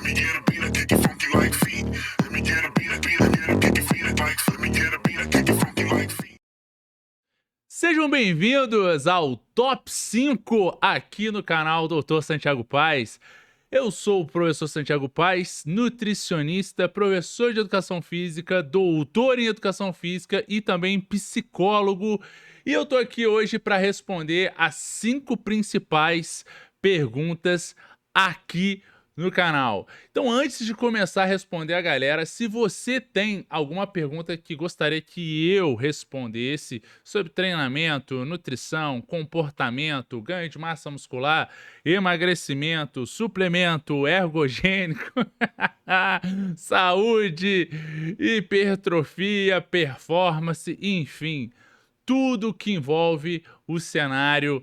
me get a beat, I kick it funky like feet. Let me get a beat, I kick it feet like. Let me get a beat, I kick it funky like feet. Sejam bem-vindos ao Top 5 aqui no canal Dr. Santiago Paes. Eu sou o professor Santiago Paes, nutricionista, professor de educação física, doutor em educação física e também psicólogo. E eu tô aqui hoje para responder as 5 principais perguntas aqui no canal. Então, antes de começar a responder a galera, se você tem alguma pergunta que gostaria que eu respondesse sobre treinamento, nutrição, comportamento, ganho de massa muscular, emagrecimento, suplemento ergogênico, saúde, hipertrofia, performance, enfim, tudo que envolve o cenário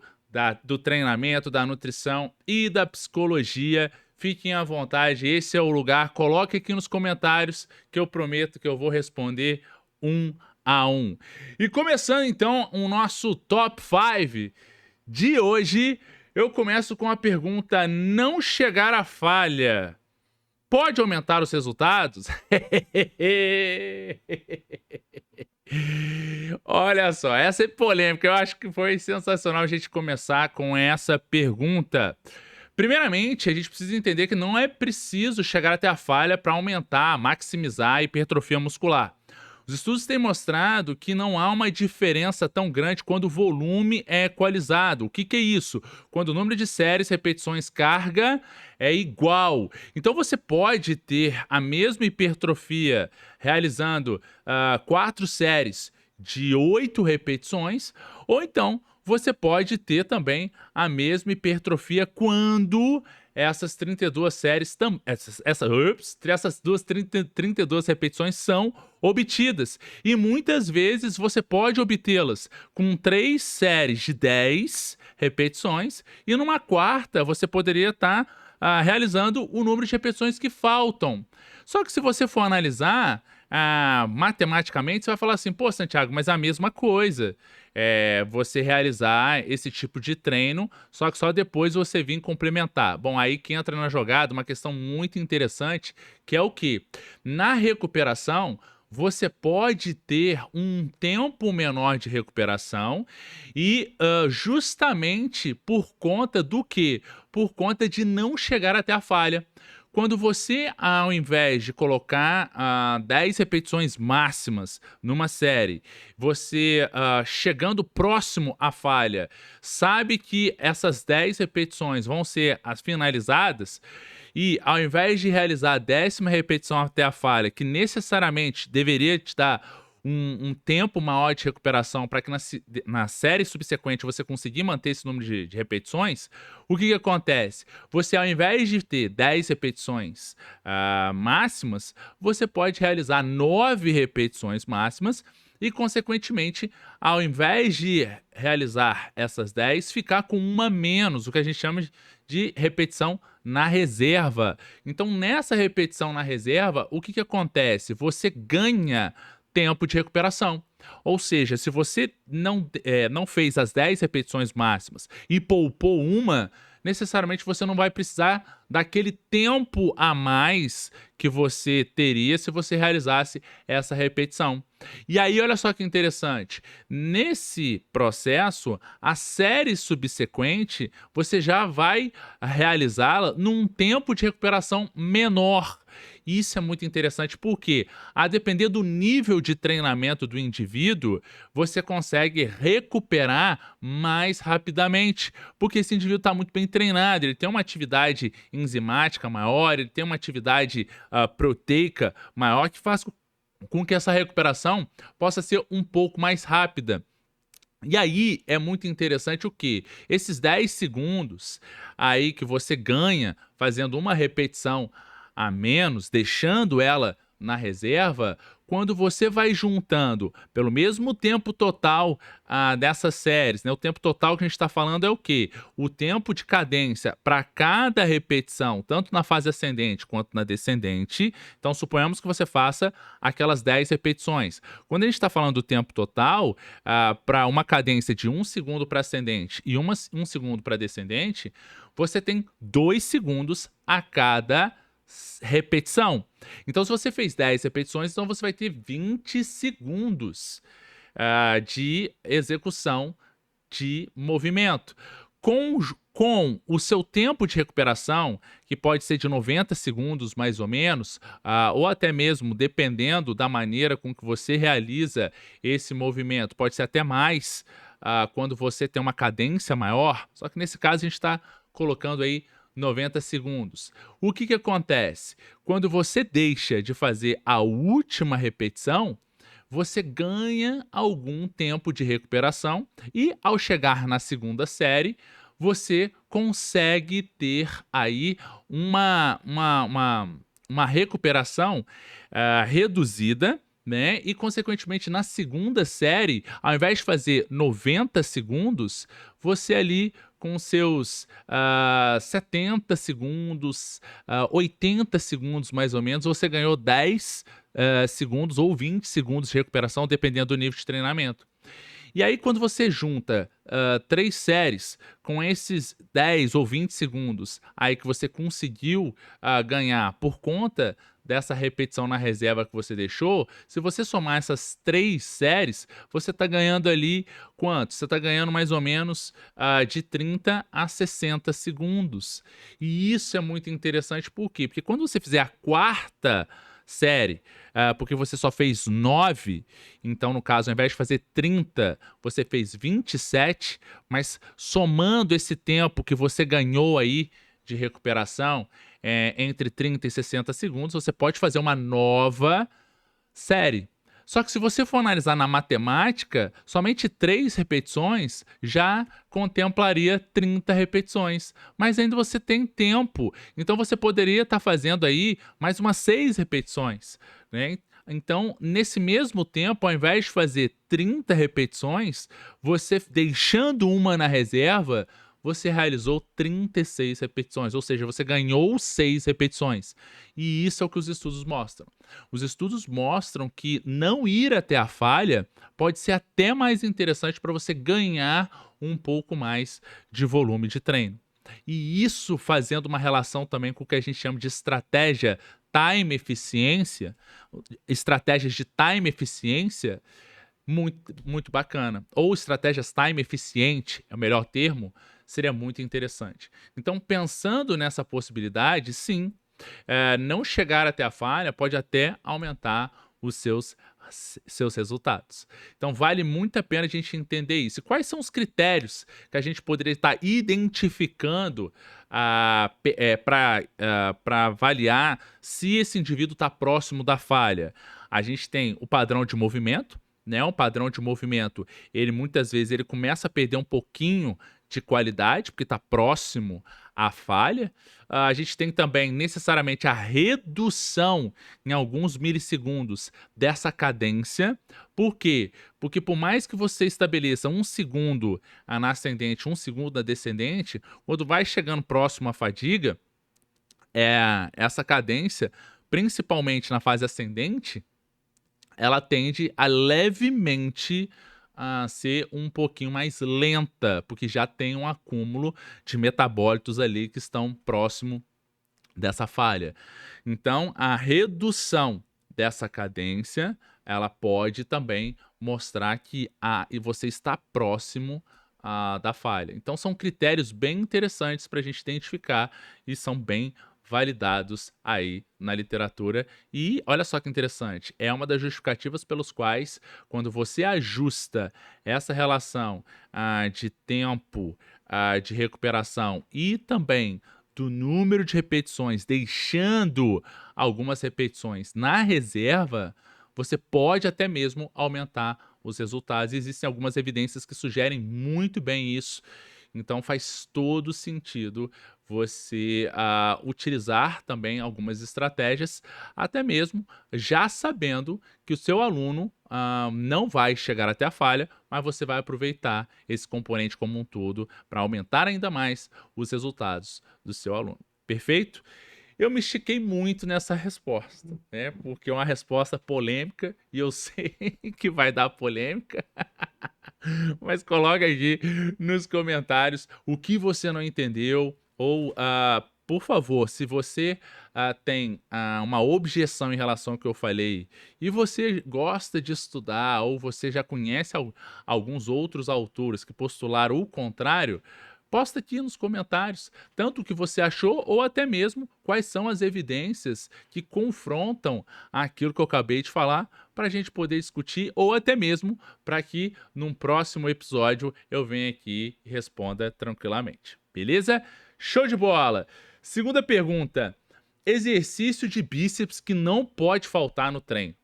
do treinamento, da nutrição e da psicologia, fiquem à vontade, esse é o lugar. Coloque aqui nos comentários que eu prometo que eu vou responder um a um. E começando então o nosso Top 5 de hoje, eu começo com a pergunta: não chegar à falha pode aumentar os resultados? Olha só, essa é polêmica. Eu acho que foi sensacional a gente começar com essa pergunta. Primeiramente, a gente precisa entender que não é preciso chegar até a falha para aumentar, maximizar a hipertrofia muscular. Os estudos têm mostrado que não há uma diferença tão grande quando o volume é equalizado. O que é isso? Quando o número de séries, repetições, carga é igual. Então você pode ter a mesma hipertrofia realizando 4 séries de 8 repetições, ou então você pode ter também a mesma hipertrofia quando essas 32 séries, essas 32 repetições são obtidas. E muitas vezes você pode obtê-las com 3 séries de 10 repetições e numa quarta você poderia estar realizando o número de repetições que faltam. Só que se você for analisar matematicamente, você vai falar assim: pô, Santiago, mas é a mesma coisa. Você realizar esse tipo de treino, só que só depois você vir complementar. Bom, aí que entra na jogada uma questão muito interessante, que é o quê? Na recuperação, você pode ter um tempo menor de recuperação e justamente por conta do quê? Por conta de não chegar até a falha. Quando você, ao invés de colocar 10 repetições máximas numa série, você, chegando próximo à falha, sabe que essas 10 repetições vão ser as finalizadas, e ao invés de realizar a 10ª repetição até a falha, que necessariamente deveria te dar um tempo maior de recuperação para que na série subsequente você conseguir manter esse número de repetições, o que acontece? Você, ao invés de ter 10 repetições máximas, você pode realizar 9 repetições máximas e, consequentemente, ao invés de realizar essas 10, ficar com uma menos, o que a gente chama de repetição na reserva. Então, nessa repetição na reserva, o que acontece? Você ganha tempo de recuperação. Ou seja, se você não fez as 10 repetições máximas e poupou uma, necessariamente você não vai precisar daquele tempo a mais que você teria se você realizasse essa repetição. E aí, olha só que interessante, nesse processo, a série subsequente, você já vai realizá-la num tempo de recuperação menor. Isso é muito interessante porque, a depender do nível de treinamento do indivíduo, você consegue recuperar mais rapidamente, porque esse indivíduo está muito bem treinado, ele tem uma atividade enzimática maior, ele tem uma atividade proteica maior, que faz com que essa recuperação possa ser um pouco mais rápida. E aí é muito interessante o que? Esses 10 segundos aí que você ganha fazendo uma repetição a menos, deixando ela na reserva, quando você vai juntando pelo mesmo tempo total dessas séries, né? O tempo total que a gente está falando é o quê? O tempo de cadência para cada repetição, tanto na fase ascendente quanto na descendente. Então, suponhamos que você faça aquelas 10 repetições. Quando a gente está falando do tempo total, para uma cadência de 1 segundo para ascendente e 1 segundo para descendente, você tem 2 segundos a cada repetição. Então, se você fez 10 repetições, então você vai ter 20 segundos de execução de movimento. Com o seu tempo de recuperação, que pode ser de 90 segundos mais ou menos, ou até mesmo dependendo da maneira com que você realiza esse movimento, pode ser até mais quando você tem uma cadência maior, só que nesse caso a gente está colocando aí 90 segundos. O que acontece? Quando você deixa de fazer a última repetição, você ganha algum tempo de recuperação e, ao chegar na segunda série, você consegue ter aí uma recuperação reduzida, né? E, consequentemente, na segunda série, ao invés de fazer 90 segundos, você ali com seus 70 segundos, 80 segundos mais ou menos, você ganhou 10 segundos ou 20 segundos de recuperação, dependendo do nível de treinamento. E aí, quando você junta 3 séries com esses 10 ou 20 segundos aí que você conseguiu ganhar por conta dessa repetição na reserva que você deixou, se você somar essas 3 séries, você está ganhando ali quanto? Você está ganhando mais ou menos de 30 a 60 segundos. E isso é muito interessante, por quê? Porque quando você fizer a quarta série, porque você só fez 9, então no caso, ao invés de fazer 30, você fez 27, mas somando esse tempo que você ganhou aí de recuperação, entre 30 e 60 segundos, você pode fazer uma nova série. Só que se você for analisar na matemática, somente 3 repetições já contemplaria 30 repetições. Mas ainda você tem tempo. Então você poderia estar fazendo aí mais umas 6 repetições, né? Então, nesse mesmo tempo, ao invés de fazer 30 repetições, você deixando uma na reserva, você realizou 36 repetições, ou seja, você ganhou 6 repetições. E isso é o que os estudos mostram. Os estudos mostram que não ir até a falha pode ser até mais interessante para você ganhar um pouco mais de volume de treino. E isso fazendo uma relação também com o que a gente chama de estratégia time eficiência, estratégias de time eficiência, muito, muito bacana. Ou estratégias time eficiente, é o melhor termo, seria muito interessante. Então, pensando nessa possibilidade, sim, não chegar até a falha pode até aumentar os seus resultados. Então, vale muito a pena a gente entender isso. E quais são os critérios que a gente poderia estar identificando para avaliar se esse indivíduo está próximo da falha? A gente tem o padrão de movimento, né? Um padrão de movimento, ele muitas vezes ele começa a perder um pouquinho de qualidade, porque está próximo à falha. A gente tem também necessariamente a redução em alguns milissegundos dessa cadência. Por quê? Porque por mais que você estabeleça 1 segundo na ascendente, 1 segundo na descendente, quando vai chegando próximo à fadiga, essa cadência, principalmente na fase ascendente, ela tende a levemente ser um pouquinho mais lenta, porque já tem um acúmulo de metabólitos ali que estão próximo dessa falha. Então, a redução dessa cadência, ela pode também mostrar que você está próximo da falha. Então, são critérios bem interessantes para a gente identificar e são bem validados aí na literatura. E olha só que interessante, é uma das justificativas pelos quais, quando você ajusta essa relação de tempo de recuperação e também do número de repetições, deixando algumas repetições na reserva, você pode até mesmo aumentar os resultados. Existem algumas evidências que sugerem muito bem isso. Então faz todo sentido você utilizar também algumas estratégias, até mesmo já sabendo que o seu aluno não vai chegar até a falha, mas você vai aproveitar esse componente como um todo para aumentar ainda mais os resultados do seu aluno. Perfeito? Eu me estiquei muito nessa resposta, né? Porque é uma resposta polêmica e eu sei que vai dar polêmica. Mas coloca aqui nos comentários o que você não entendeu ou por favor, se você tem uma objeção em relação ao que eu falei e você gosta de estudar ou você já conhece alguns outros autores que postularam o contrário, posta aqui nos comentários tanto o que você achou ou até mesmo quais são as evidências que confrontam aquilo que eu acabei de falar para a gente poder discutir ou até mesmo para que num próximo episódio eu venha aqui e responda tranquilamente. Beleza? Show de bola! Segunda pergunta: exercício de bíceps que não pode faltar no treino.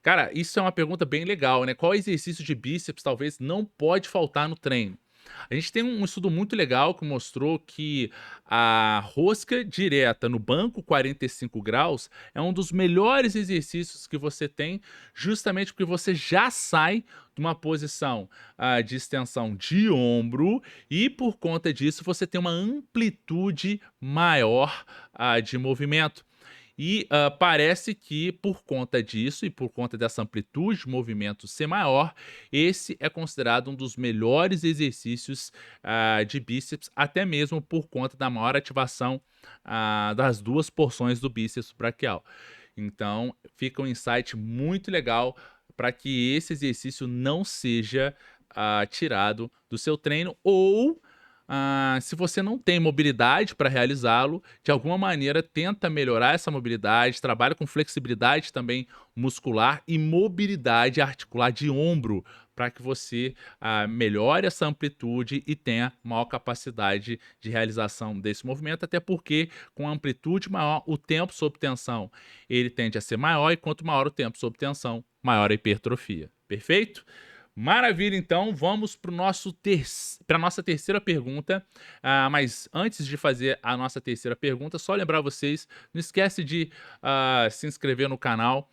Cara, isso é uma pergunta bem legal, né? Qual exercício de bíceps talvez não pode faltar no treino? A gente tem um estudo muito legal que mostrou que a rosca direta no banco 45 graus é um dos melhores exercícios que você tem, justamente porque você já sai de uma posição de extensão de ombro e por conta disso você tem uma amplitude maior de movimento. E parece que por conta disso e por conta dessa amplitude de movimento ser maior, esse é considerado um dos melhores exercícios de bíceps, até mesmo por conta da maior ativação das duas porções do bíceps braquial. Então, fica um insight muito legal para que esse exercício não seja tirado do seu treino ou se você não tem mobilidade para realizá-lo, de alguma maneira tenta melhorar essa mobilidade, trabalha com flexibilidade também muscular e mobilidade articular de ombro, para que você melhore essa amplitude e tenha maior capacidade de realização desse movimento, até porque com amplitude maior, o tempo sob tensão ele tende a ser maior e quanto maior o tempo sob tensão, maior a hipertrofia. Perfeito? Maravilha, então vamos para a nossa terceira pergunta. Mas antes de fazer a nossa terceira pergunta, só lembrar vocês, não esquece de se inscrever no canal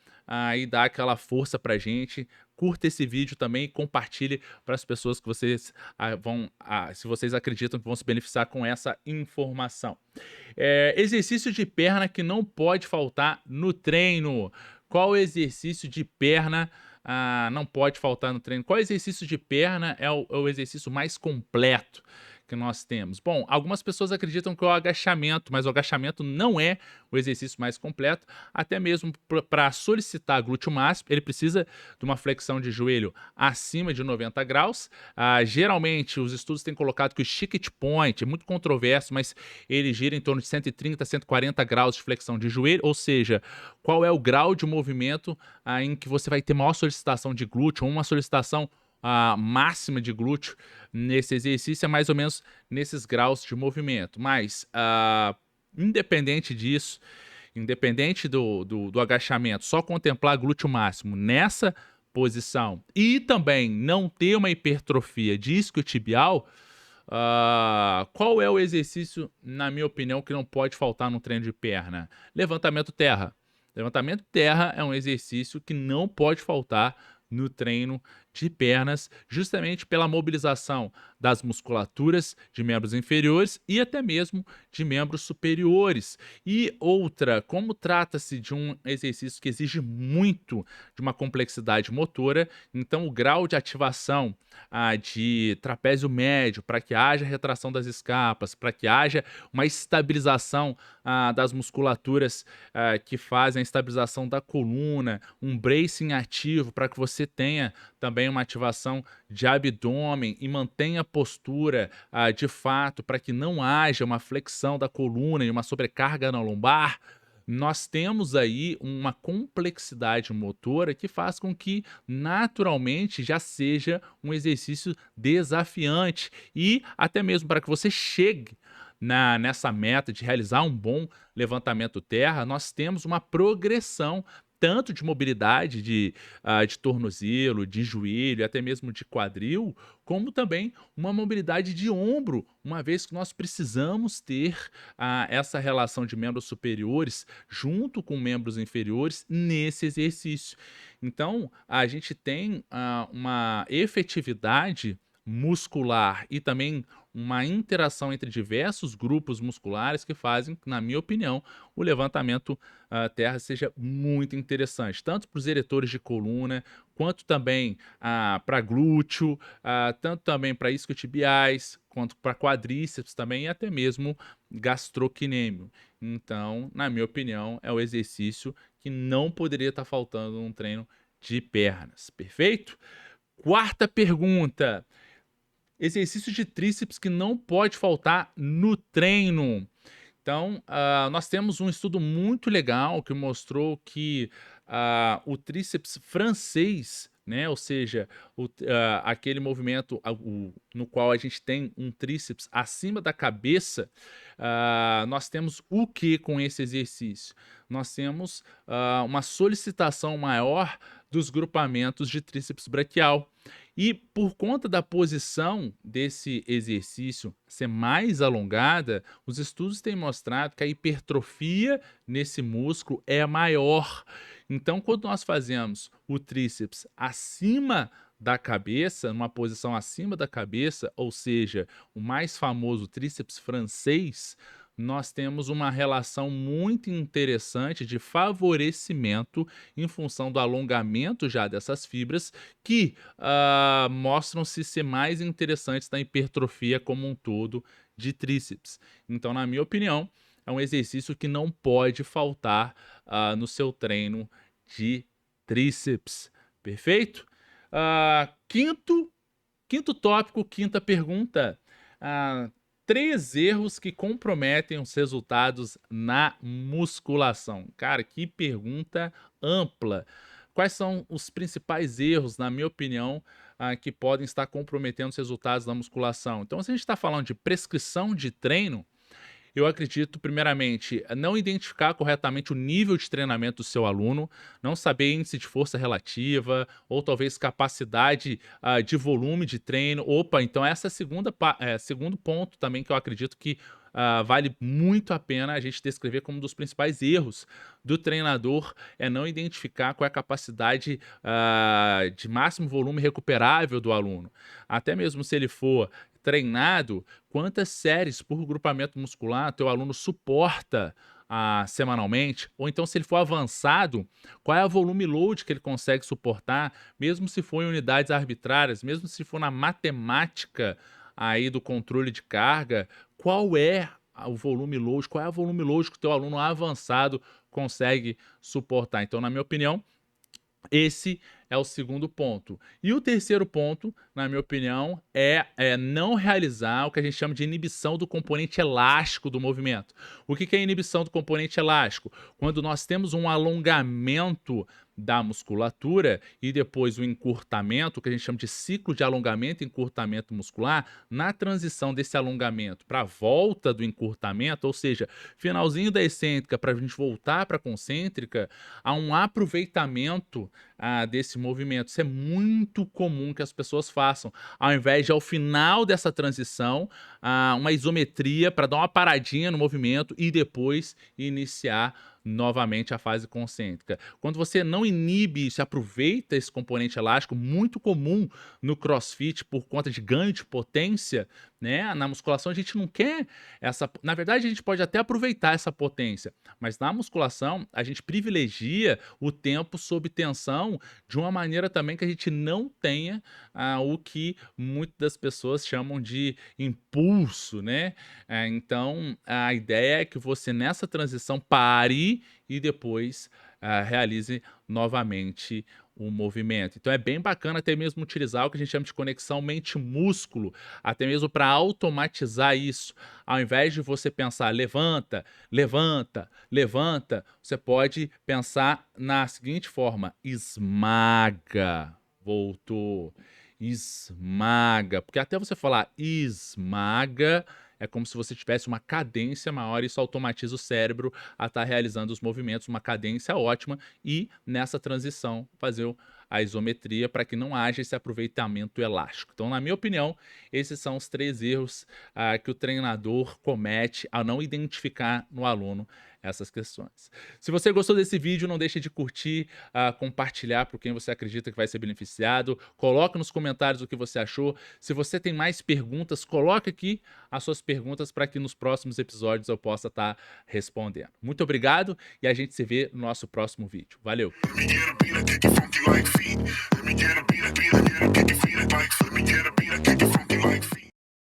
e dar aquela força pra gente. Curta esse vídeo também e compartilhe para as pessoas que vocês se vocês acreditam que vão se beneficiar com essa informação. Exercício de perna que não pode faltar no treino. Qual exercício de perna não pode faltar no treino? Qual exercício de perna é o exercício mais completo que nós temos? Bom, algumas pessoas acreditam que é o agachamento, mas o agachamento não é o exercício mais completo, até mesmo para solicitar glúteo máximo, ele precisa de uma flexão de joelho acima de 90 graus. Geralmente, os estudos têm colocado que o Chickett Point é muito controverso, mas ele gira em torno de 130 a 140 graus de flexão de joelho, ou seja, qual é o grau de movimento em que você vai ter maior solicitação de glúteo, uma solicitação máxima de glúteo nesse exercício é mais ou menos nesses graus de movimento. Mas, independente disso, independente do agachamento, só contemplar glúteo máximo nessa posição e também não ter uma hipertrofia discotibial, qual é o exercício, na minha opinião, que não pode faltar no treino de perna? Levantamento terra. Levantamento terra é um exercício que não pode faltar no treino de pernas, justamente pela mobilização das musculaturas de membros inferiores e até mesmo de membros superiores. E outra, como trata-se de um exercício que exige muito de uma complexidade motora, então o grau de ativação de trapézio médio, para que haja retração das escapas, para que haja uma estabilização das musculaturas que fazem a estabilização da coluna, um bracing ativo para que você tenha também uma ativação de abdômen e mantenha a postura de fato para que não haja uma flexão da coluna e uma sobrecarga na lombar. Nós temos aí uma complexidade motora que faz com que naturalmente já seja um exercício desafiante e até mesmo para que você chegue nessa meta de realizar um bom levantamento terra, nós temos uma progressão tanto de mobilidade de tornozelo, de joelho, até mesmo de quadril, como também uma mobilidade de ombro, uma vez que nós precisamos ter essa relação de membros superiores junto com membros inferiores nesse exercício. Então, a gente tem uma efetividade muscular e também uma interação entre diversos grupos musculares que fazem, na minha opinião, o levantamento terra seja muito interessante, tanto para os eretores de coluna, quanto também para glúteo, tanto também para isquiotibiais, quanto para quadríceps também, e até mesmo gastrocnêmio. Então, na minha opinião, é o exercício que não poderia estar faltando num treino de pernas, perfeito? Quarta pergunta: exercício de tríceps que não pode faltar no treino. Então, nós temos um estudo muito legal que mostrou que o tríceps francês, né, ou seja, aquele movimento no qual a gente tem um tríceps acima da cabeça, nós temos o que com esse exercício? Nós temos uma solicitação maior dos grupamentos de tríceps braquial. E por conta da posição desse exercício ser mais alongada, os estudos têm mostrado que a hipertrofia nesse músculo é maior. Então, quando nós fazemos o tríceps acima da cabeça, numa posição acima da cabeça, ou seja, o mais famoso tríceps francês, nós temos uma relação muito interessante de favorecimento em função do alongamento já dessas fibras que mostram-se ser mais interessantes na hipertrofia como um todo de tríceps. Então, na minha opinião, é um exercício que não pode faltar no seu treino de tríceps. Perfeito? Quinto tópico, quinta pergunta. 3 erros que comprometem os resultados na musculação. Cara, que pergunta ampla. Quais são os principais erros, na minha opinião, que podem estar comprometendo os resultados na musculação? Então, se a gente está falando de prescrição de treino, eu acredito, primeiramente, não identificar corretamente o nível de treinamento do seu aluno, não saber índice de força relativa, ou talvez capacidade de volume de treino. Opa, então essa é segundo ponto também que eu acredito que vale muito a pena a gente descrever como um dos principais erros do treinador, é não identificar qual é a capacidade de máximo volume recuperável do aluno. Até mesmo se ele for treinado, quantas séries por grupamento muscular teu aluno suporta semanalmente, ou então se ele for avançado, qual é o volume load que ele consegue suportar, mesmo se for em unidades arbitrárias, mesmo se for na matemática aí do controle de carga, qual é o volume load, qual é o volume load que o teu aluno avançado consegue suportar. Então, na minha opinião, esse é o segundo ponto. E o terceiro ponto, na minha opinião, é não realizar o que a gente chama de inibição do componente elástico do movimento. O que é inibição do componente elástico? Quando nós temos um alongamento da musculatura e depois o encurtamento, que a gente chama de ciclo de alongamento e encurtamento muscular, na transição desse alongamento para a volta do encurtamento, ou seja, finalzinho da excêntrica para a gente voltar para a concêntrica, há um aproveitamento desse movimento. Isso é muito comum que as pessoas façam, ao invés de ao final dessa transição, uma isometria para dar uma paradinha no movimento e depois iniciar novamente a fase concêntrica. Quando você não inibe e se aproveita esse componente elástico, muito comum no CrossFit por conta de ganho de potência, né? Na musculação a gente não quer essa... Na verdade, a gente pode até aproveitar essa potência, mas na musculação a gente privilegia o tempo sob tensão de uma maneira também que a gente não tenha o que muitas das pessoas chamam de impulso, né? Então, a ideia é que você nessa transição pare e depois realize novamente o movimento. Então é bem bacana até mesmo utilizar o que a gente chama de conexão mente-músculo, até mesmo para automatizar isso. Ao invés de você pensar levanta, levanta, levanta, você pode pensar na seguinte forma: esmaga, voltou, esmaga, porque até você falar esmaga, é como se você tivesse uma cadência maior, e isso automatiza o cérebro a estar realizando os movimentos, uma cadência ótima, e nessa transição fazer a isometria para que não haja esse aproveitamento elástico. Então, na minha opinião, esses são os 3 erros que o treinador comete ao não identificar no aluno essas questões. Se você gostou desse vídeo, não deixe de curtir, compartilhar para quem você acredita que vai ser beneficiado. Coloque nos comentários o que você achou. Se você tem mais perguntas, coloque aqui as suas perguntas para que nos próximos episódios eu possa estar respondendo. Muito obrigado e a gente se vê no nosso próximo vídeo. Valeu! Let me get a beat, I kick it funky like feet. Let me get a beat, I kick it funky like feet.